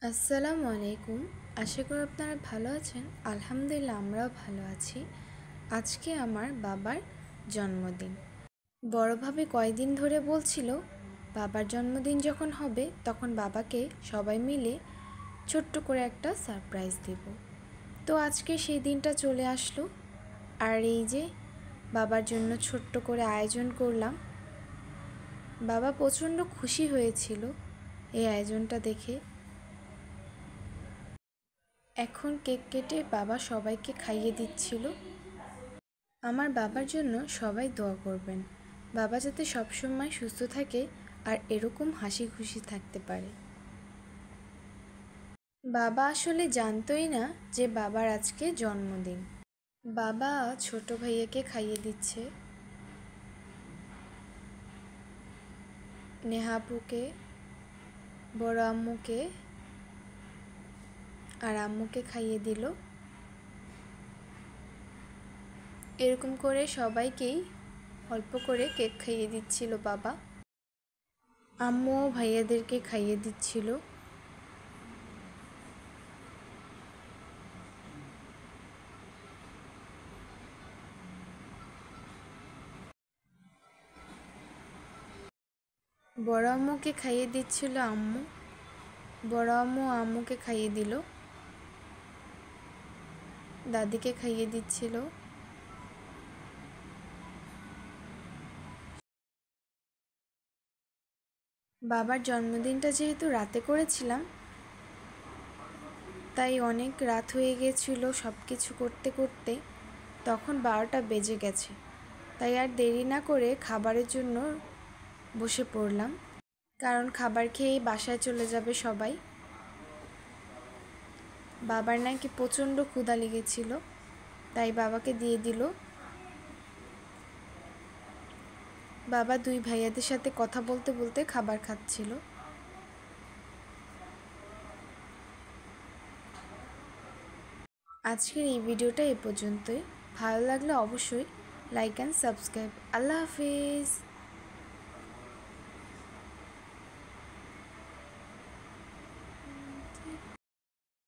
আসসালামু আলাইকুম। আশা করি আপনারা ভালো আছেন। আলহামদুলিল্লাহ আমরাও ভালো আছি। আজকে আমার বাবার জন্মদিন। বড় ভাবি কয়েকদিন ধরে বলছিল বাবার জন্মদিন যখন হবে তখন বাবাকে সবাই মিলে ছোট্ট করে একটা সারপ্রাইজ দেব। তো আজকে সেই দিনটা চলে আসলো। আর এই যে বাবার জন্য ছোট্ট করে আয়োজন করলাম। বাবা প্রচণ্ড খুশি হয়েছিল এই আয়োজনটা দেখে। এখন কেক কেটে বাবা সবাইকে খাইয়ে দিচ্ছিল। আমার বাবার জন্য সবাই দোয়া করবেন, বাবা যাতে সবসময় সুস্থ থাকে আর এরকম হাসি খুশি থাকতে পারে। বাবা আসলে জানতোই না যে বাবার আজকে জন্মদিন। বাবা ছোট ভাইয়াকে খাইয়ে দিচ্ছে, নেহাপুকে, বড় আম্মুকে আর আম্মুকে খাইয়ে দিল। এরকম করে সবাইকেই অল্প করে কেক খাইয়ে দিচ্ছিল বাবা। আম্মুও ভাইয়াদেরকে খাইয়ে দিচ্ছিল। বড় আম্মুকে খাইয়ে দিচ্ছিল আম্মু, বড় আম্মু আম্মুকে খাইয়ে দিল, দাদিকে খাইয়ে দিচ্ছিল। বাবার জন্মদিনটা যেহেতু রাতে করেছিলাম তাই অনেক রাত হয়ে গেছিল সব কিছু করতে করতে, তখন 12টা বেজে গেছে। তাই আর দেরি না করে খাবারের জন্য বসে পড়লাম, কারণ খাবার খেয়েই বাসায় চলে যাবে সবাই। বাবার নাকি প্রচণ্ড ক্ষুধা লেগেছিল, তাই বাবাকে দিয়ে দিল। বাবা দুই ভাইয়াদের সাথে কথা বলতে বলতে খাবার খাচ্ছিল। আজকের এই ভিডিওটা এ পর্যন্তই। ভালো লাগলে অবশ্যই like and subscribe. Allah Hafiz.